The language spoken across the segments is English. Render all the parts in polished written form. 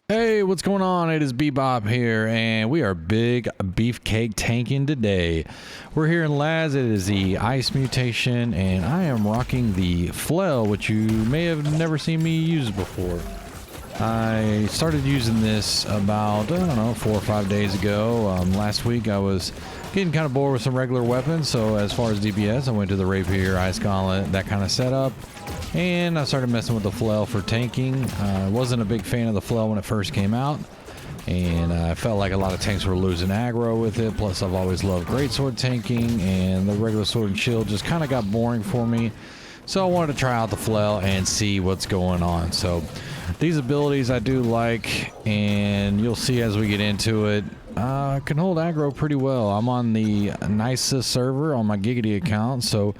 Hey, what's going on? It is Bebop here, and we are big beefcake tanking today. We're here in Laz. It is the Ice Mutation, and I am rocking the Flail, which you may have never seen me use before. I started using this about, I don't know, 4 or 5 days ago. Last week I was getting kind of bored with some regular weapons, so as far as DPS, I went to the Rapier, Ice Gauntlet, that kind of setup. And I started messing with the Flail for tanking. I wasn't a big fan of the Flail when it first came out, and I felt like a lot of tanks were losing aggro with it. Plus, I've always loved greatsword tanking, and the regular sword and shield just kind of got boring for me. So I wanted to try out the Flail and see what's going on. So these abilities I do like, and you'll see as we get into it. Can hold aggro pretty well. I'm on the nicest server on my Giggity account, so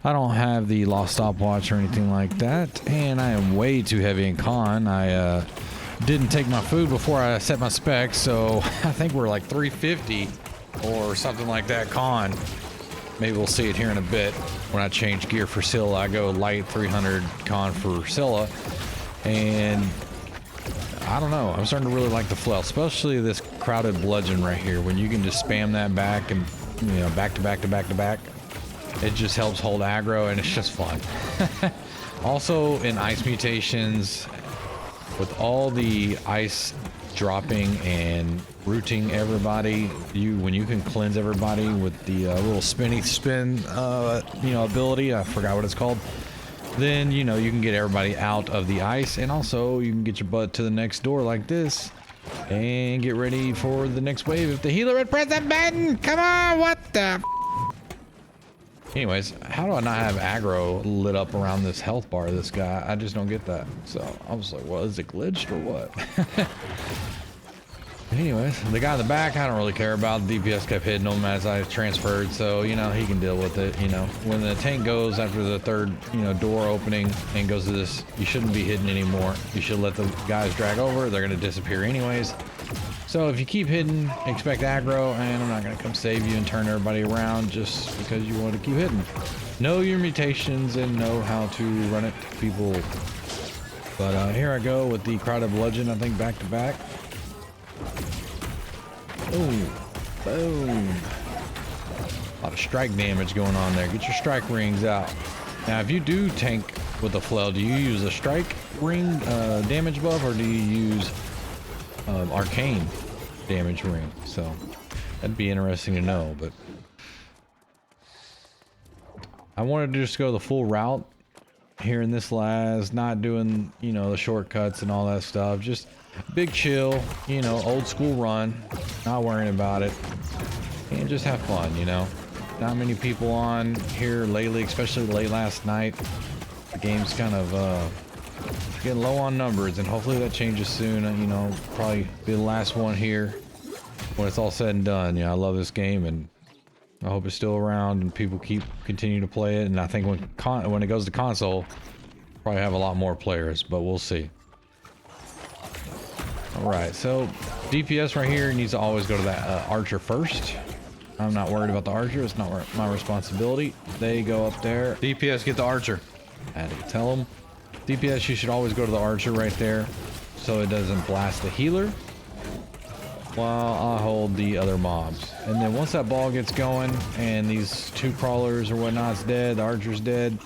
I don't have the lost stopwatch or anything like that, and I am way too heavy in con. I didn't take my food before I set my specs, so I think we're like 350 or something like that con. Maybe we'll see it here in a bit when I change gear for Scylla. I go light 300 con for Scylla, and I don't know, I'm starting to really like the Flail, especially this crowded bludgeon right here, when you can just spam that back and, you know, back to back to back to back. It just helps hold aggro, and it's just fun. Also, in Ice Mutations, with all the ice dropping and rooting everybody, when you can cleanse everybody with the little spinny spin, ability, I forgot what it's called, then, you know, you can get everybody out of the ice, and also you can get your butt to the next door like this and get ready for the next wave. If the healer would press that button, come on, what the Anyways, how do I not have aggro lit up around this health bar of this guy? I just don't get that. So I was like, well, is it glitched or what? Anyways, the guy in the back, I don't really care about. The DPS kept hitting him as I transferred, so, you know, he can deal with it. You know, when the tank goes after the third, door opening and goes to this, you shouldn't be hitting anymore. You should let the guys drag over. They're going to disappear anyways. So if you keep hitting, expect aggro, and I'm not going to come save you and turn everybody around just because you want to keep hitting. Know your mutations and know how to run it to people. But here I go with the crowded bludgeon, I think back to back. Boom, boom. A lot of strike damage going on there. Get your strike rings out. Now, if you do tank with a Flail, do you use a strike ring damage buff, or do you use arcane damage ring? So that'd be interesting to know. But I wanted to just go the full route here in this Laz, not doing, the shortcuts and all that stuff. Just big chill, old school run, not worrying about it, and just have fun. Not many people on here lately, especially late last night. The game's kind of getting low on numbers, and hopefully that changes soon. Probably be the last one here when it's all said and done. I love this game, and I hope it's still around and people continue to play it. And I think when it goes to console, probably have a lot more players, but we'll see. All right, so DPS right here needs to always go to that archer first. I'm not worried about the archer. It's not my responsibility. They go up there. DPS, get the archer. I had to tell them. DPS, you should always go to the archer right there so it doesn't blast the healer while I hold the other mobs. And then once that ball gets going and these two crawlers or whatnot's dead, the archer's dead,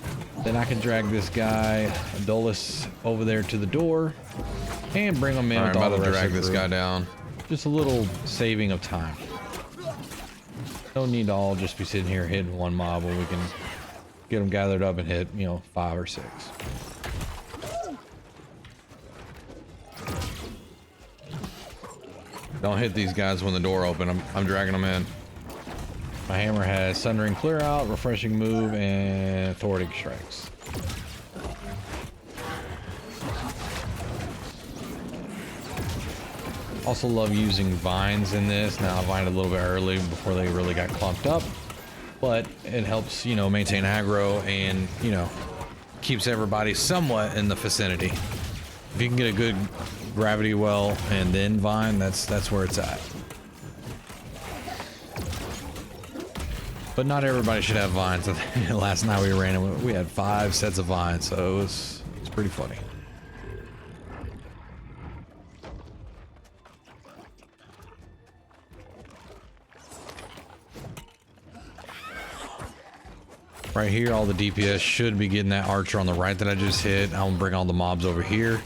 then I can drag this guy, Dolus, over there to the door and bring him in. All right, with I'm all about the to rest drag of the this group. guy down. Just a little saving of time. Don't need to all just be sitting here hitting one mob when we can get them gathered up and hit, 5 or 6. Don't hit these guys when the door open. I'm dragging them in. My hammer has Sundering Clear Out, Refreshing Move, and Thwarting Strikes. Also love using vines in this. Now I vined a little bit early before they really got clumped up, but it helps, maintain aggro and, keeps everybody somewhat in the vicinity. If you can get a good gravity well and then vine, that's where it's at. But not everybody should have vines. Last night we ran and we had 5 sets of vines, so it's pretty funny. Right here, all the DPS should be getting that archer on the right that I just hit. I'm gonna bring all the mobs over here.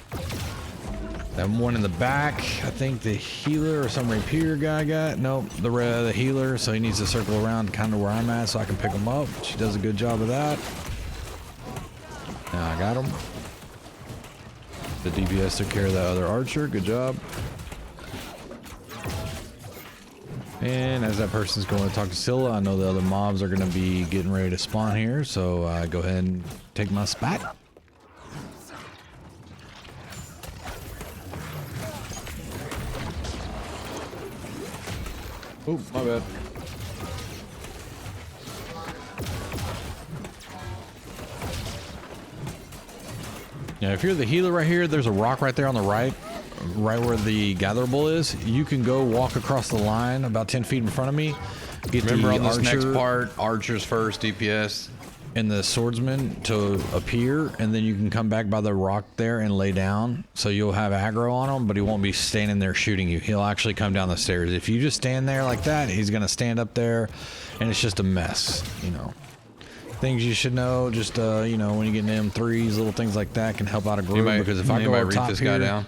That one in the back, I think the healer or some rapier guy got. Nope, the healer, so he needs to circle around kind of where I'm at so I can pick him up. She does a good job of that. Now I got him. The DPS took care of that other archer. Good job. And as that person's going to talk to Scylla, I know the other mobs are going to be getting ready to spawn here, so go ahead and take my spot. Oh, my bad. Yeah, if you're the healer right here, there's a rock right there on the right where the gatherable is. You can go walk across the line about 10 feet in front of me. Remember on this next part, archers first, DPS. And the swordsman to appear, and then you can come back by the rock there and lay down. So you'll have aggro on him, but he won't be standing there shooting you. He'll actually come down the stairs. If you just stand there like that, he's gonna stand up there, and it's just a mess, you know. Things you should know, just you know, when you get in M3s, little things like that can help out a group. Because if I go up top this here, guy down,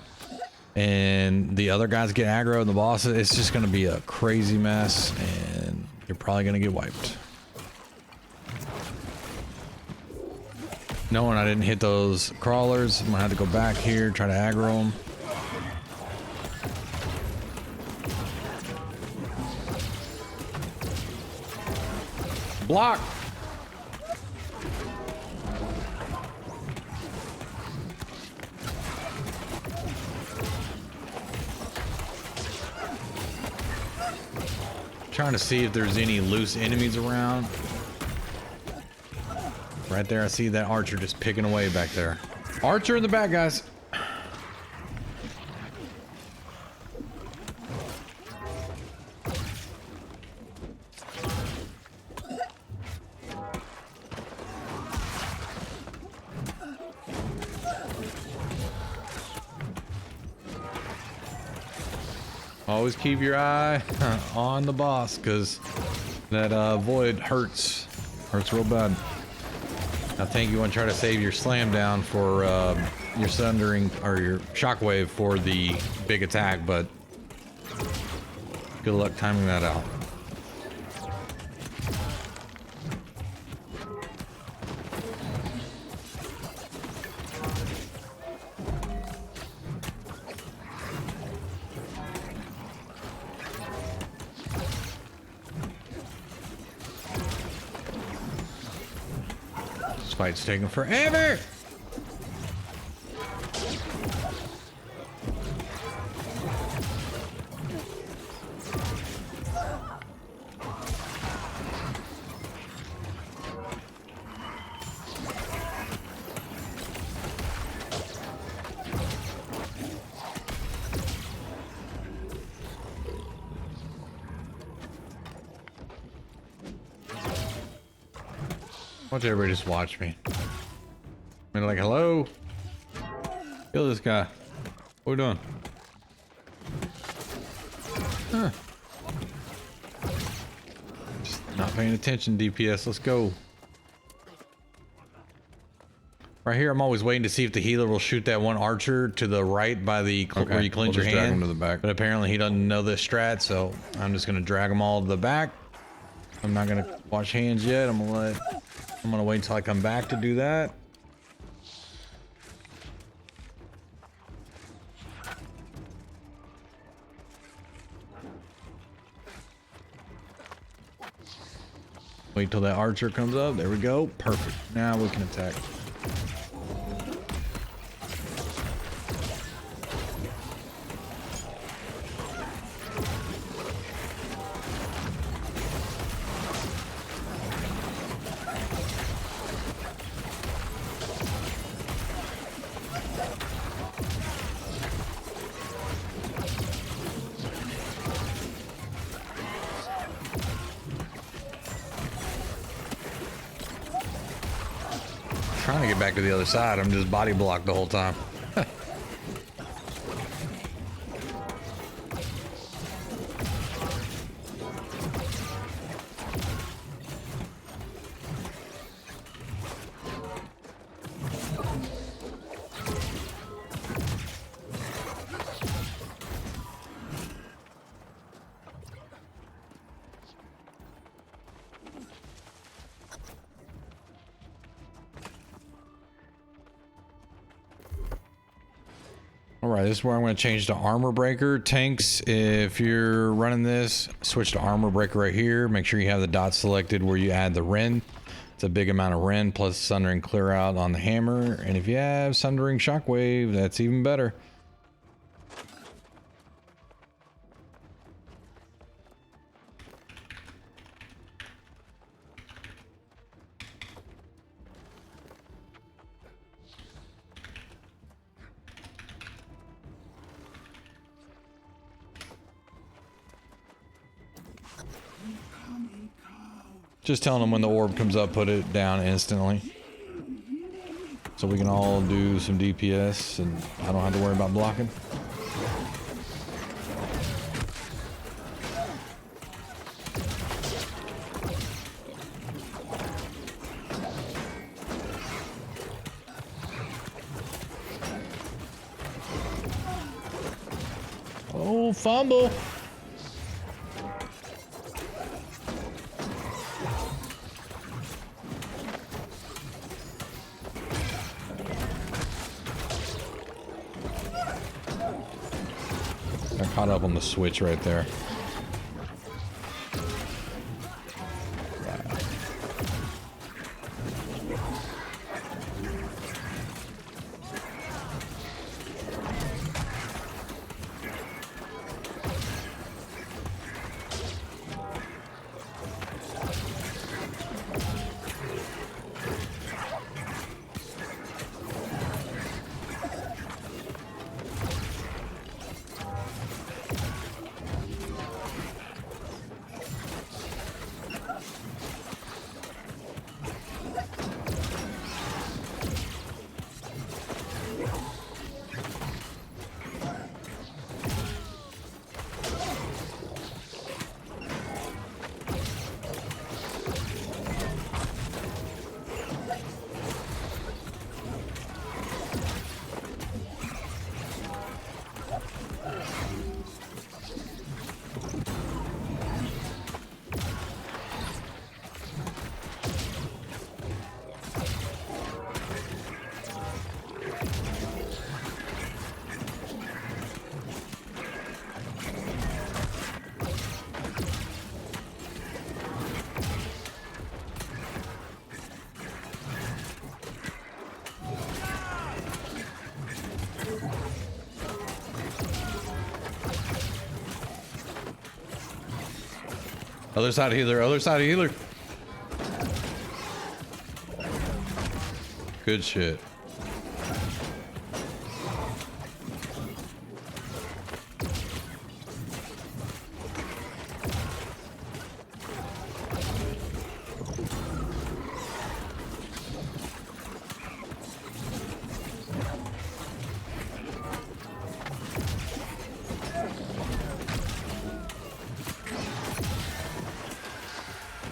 and the other guys get aggro and the bosses, it's just gonna be a crazy mess, and you're probably gonna get wiped. Knowing I didn't hit those crawlers, I'm gonna have to go back here, try to aggro them. Block! Trying to see if there's any loose enemies around. Right there, I see that archer just picking away back there. Archer in the back, guys. Always keep your eye on the boss, because that void hurts real bad. I think you want to try to save your slam down for your sundering or your shockwave for the big attack, but good luck timing that out. Fight's taking forever. Watch everybody just watch me. I mean, like, hello? Kill this guy. What are we doing? Huh. Just not paying attention, DPS. Let's go. Right here, I'm always waiting to see if the healer will shoot that one archer to the right by the where you cleanse your hand. Drag him to the back. But apparently he doesn't know this strat, so I'm just gonna drag them all to the back. I'm not gonna wash hands yet. I'm gonna wait until I come back to do that. Wait till that archer comes up. There we go. Perfect. Now we can attack. Trying to get back to the other side. I'm just body blocked the whole time. right, this is where I'm going to change to armor breaker. Tanks, if you're running this, switch to armor breaker right here. Make sure you have the dot selected where you add the rend. It's a big amount of rend plus sundering clear out on the hammer. And if you have sundering shockwave, that's even better. Just telling them when the orb comes up, put it down instantly. So we can all do some DPS and I don't have to worry about blocking. Oh, fumble. I caught up on the switch right there. Other side healer, other side healer. Good shit.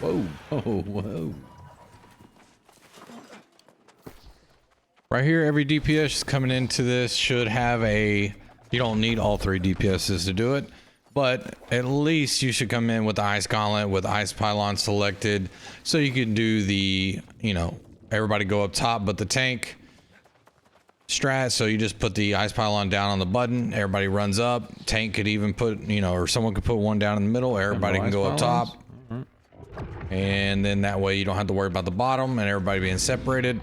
Whoa, whoa, whoa. Right here, every DPS coming into this should have a... You don't need all three DPSs to do it, but at least you should come in with the Ice Gauntlet with Ice Pylon selected, so you can do the, you know, everybody go up top but the tank strat. So you just put the Ice Pylon down on the button, everybody runs up. Tank could even put, you know, or someone could put one down in the middle, everybody can go up top. And then that way you don't have to worry about the bottom and everybody being separated.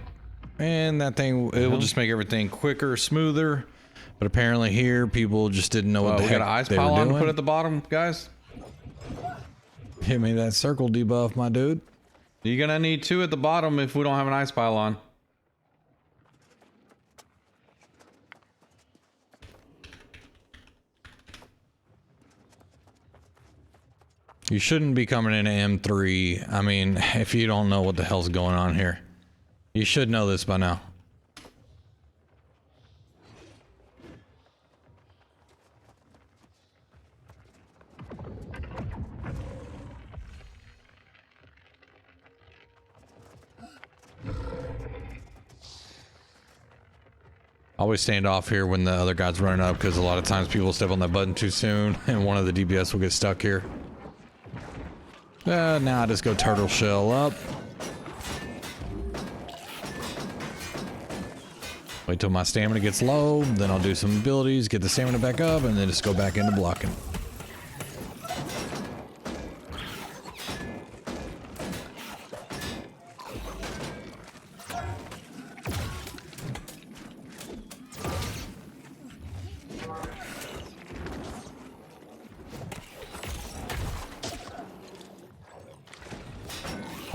And that thing, it will just make everything quicker, smoother. But apparently here, people just didn't know what the heck got an Ice they were Pylon doing. to put at the bottom, guys. Hit me that circle debuff, my dude. You're gonna need two at the bottom if we don't have an Ice Pylon. You shouldn't be coming into M3. I mean, if you don't know what the hell's going on here. You should know this by now. Always stand off here when the other guy's running up, because a lot of times people step on that button too soon and one of the DPS will get stuck here. Now I just go turtle shell up. Wait till my stamina gets low, then I'll do some abilities, get the stamina back up, and then just go back into blocking.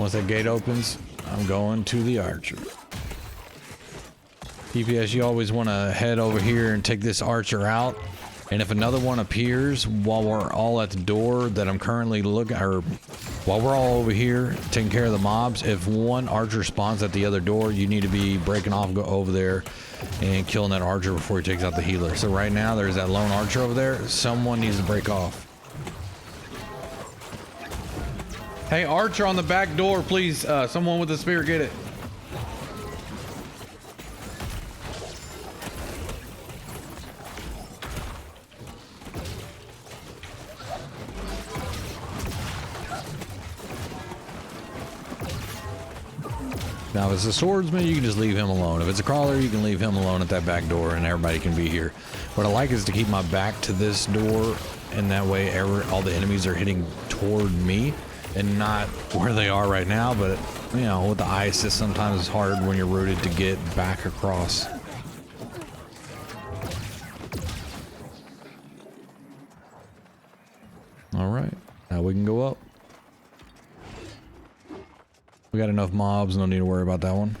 Once that gate opens, I'm going to the archer. DPS, you always want to head over here and take this archer out. And if another one appears while we're all at the door that I'm currently looking, or while we're all over here taking care of the mobs, if one archer spawns at the other door, you need to be breaking off, go over there and killing that archer before he takes out the healer. So right now there's that lone archer over there. Someone needs to break off. Hey, archer on the back door, please. Someone with a spear, get it. Now, if it's a swordsman, you can just leave him alone. If it's a crawler, you can leave him alone at that back door and everybody can be here. What I like is to keep my back to this door, and that way all the enemies are hitting toward me and not where they are right now. But, you know, with the ice, it's sometimes hard when you're rooted to get back across. All right, now we can go up. We got enough mobs, no need to worry about that one.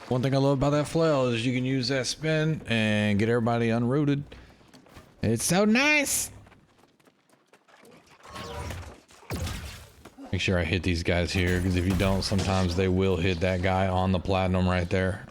One thing I love about that flail is you can use that spin and get everybody unrooted. It's so nice. Make sure I hit these guys here, because if you don't, sometimes they will hit that guy on the platinum right there.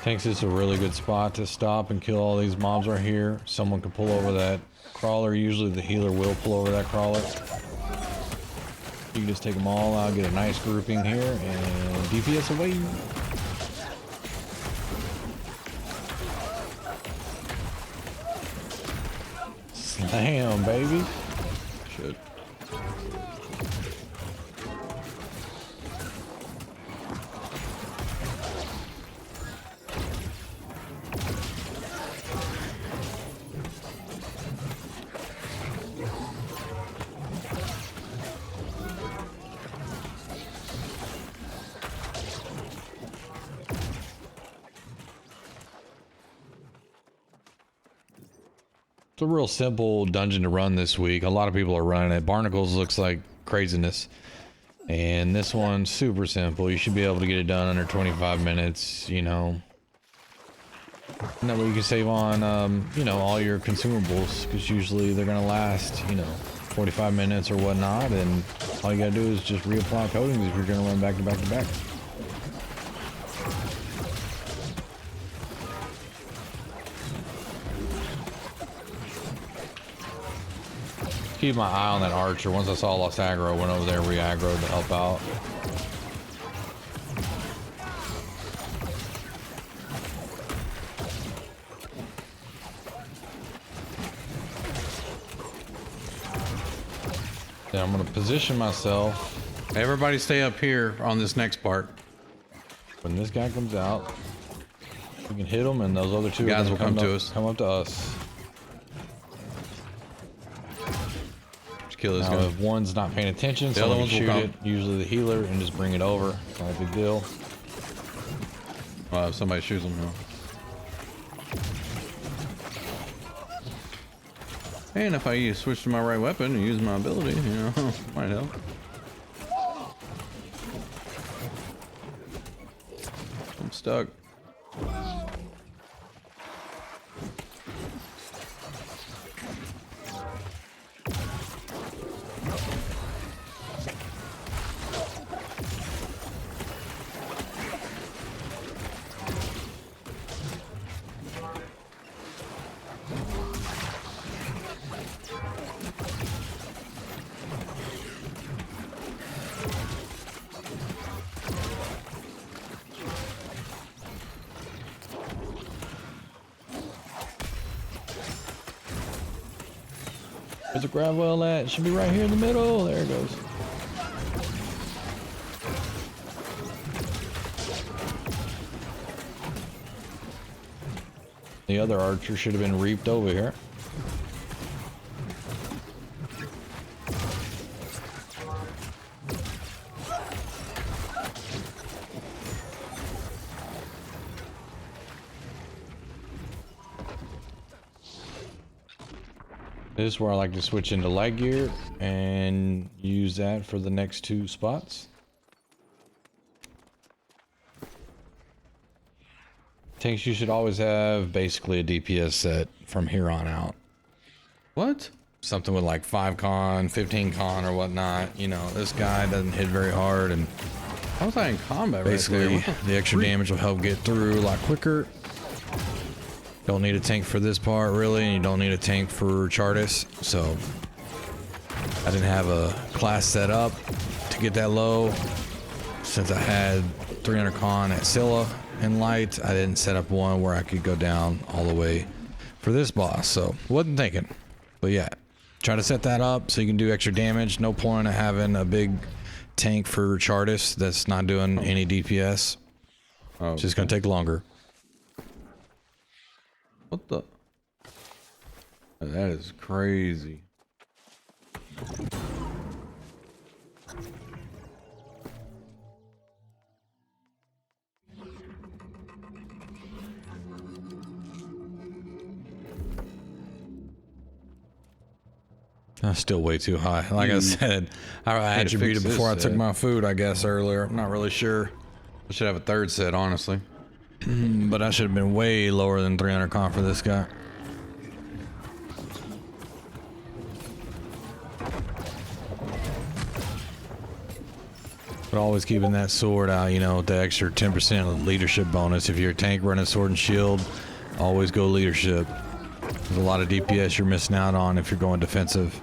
Thinks it's a really good spot to stop and kill all these mobs right here. Someone can pull over that crawler. Usually the healer will pull over that crawler. You can just take them all out, get a nice grouping here, and DPS away. Slam, baby. Shit. It's a real simple dungeon to run this week. A lot of people are running it. Barnacles looks like craziness. And this one's super simple. You should be able to get it done under 25 minutes, you know. And that way you can save on, you know, all your consumables, because usually they're going to last, you know, 45 minutes or whatnot. And all you got to do is just reapply coatings if you're going to run back to back to back. Keep my eye on that archer. Once I saw Lost Aggro, went over there, re-aggroed to help out. Then I'm gonna position myself. Everybody stay up here on this next part. When this guy comes out, we can hit him, and those other two guys are will gonna come to us. Come up to us. Just kill this Now, guy. if one's not paying attention, The other someone ones will shoot come. it. Usually the healer, and just bring it over. Not a big deal. If somebody shoots him, no. And if I switch to my right weapon and use my ability, you know, might help. I'm stuck. Where's the grab well at? It should be right here in the middle. There it goes. The other archer should have been reaped over here. This is where I like to switch into light gear and use that for the next two spots. Tanks, you should always have basically a DPS set from here on out. What? Something with like 5 con, 15 con or whatnot. You know, this guy doesn't hit very hard, and How was I in combat basically right there? the extra damage will help get through a lot quicker. Don't need a tank for this part really, and you don't need a tank for Chartis, so I didn't have a class set up to get that low. Since I had 300 con at Scylla and light, I didn't set up one where I could go down all the way for this boss, so wasn't thinking. But yeah, try to set that up so you can do extra damage. No point in having a big tank for Chartis that's not doing any DPS. Oh, It's just gonna take longer. what the? That is crazy. That's still way too high. Like I said, I attributed fix before I this took set. my food, I guess, earlier. I'm not really sure. I should have a third set, honestly. But I should have been way lower than 300 con for this guy. But always keeping that sword out, you know, with the extra 10% leadership bonus. If you're a tank running sword and shield, always go leadership. There's a lot of DPS you're missing out on if you're going defensive.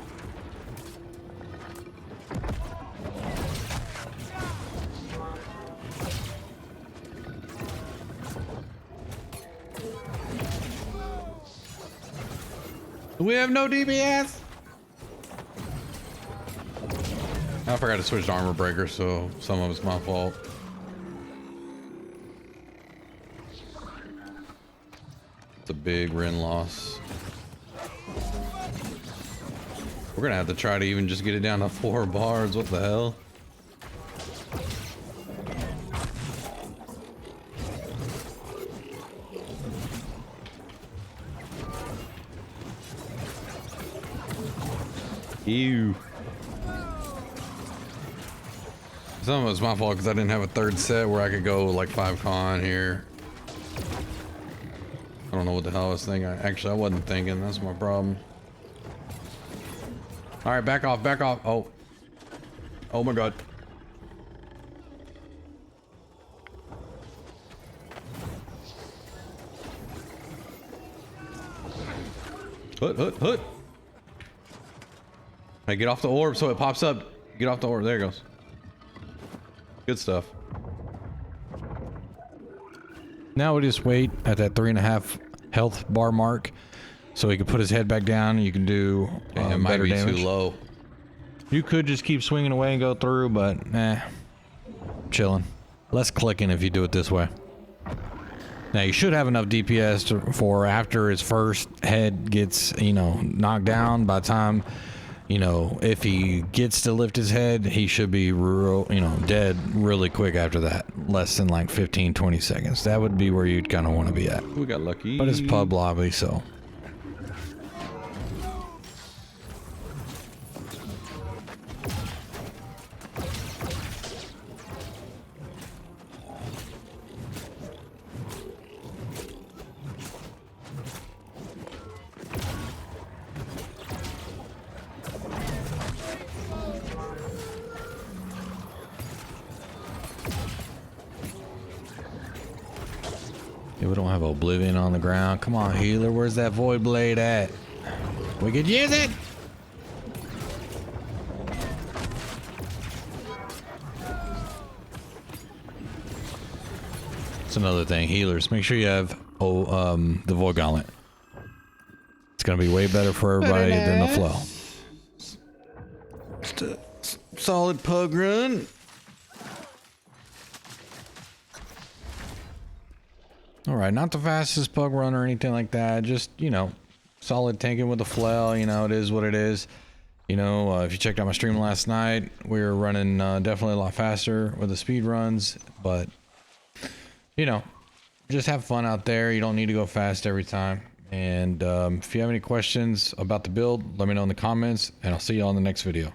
We have no DPS. I forgot to switch to armor breaker, so some of it's my fault. It's a big Ren loss. We're gonna have to try to even just get it down to 4 bars. What the hell? Ew. Some of it's my fault because I didn't have a third set where I could go like 5 con here. I don't know what the hell I was thinking. Actually, I wasn't thinking. That's my problem. All right, back off, back off. Oh. Oh my God. Hut. Hey, get off the orb so it pops up. Get off the orb. There it goes. Good stuff. Now we just wait at that 3.5 health bar mark so he can put his head back down and you can do Damn, it might better be damage. too low. You could just keep swinging away and go through, but chilling. Less clicking if you do it this way. Now you should have enough DPS for after his first head gets, you know, knocked down. By the time, you know, if he gets to lift his head, he should be real, you know, dead really quick after that. Less than like 15-20 seconds. That would be where you'd kind of want to be at. We got lucky. But it's pub lobby, so. Yeah, we don't have Oblivion on the ground. Come on, healer. Where's that Void Blade at? We could use it. That's another thing. Healers, make sure you have the Void Gauntlet. It's gonna be way better for everybody than the Flail. Just a solid pug run. All right, not the fastest pug run or anything like that. Just, you know, solid tanking with the Flail. You know, it is what it is. You know, if you checked out my stream last night, we were running definitely a lot faster with the speed runs. But, you know, just have fun out there. You don't need to go fast every time. And if you have any questions about the build, let me know in the comments, and I'll see you all in the next video.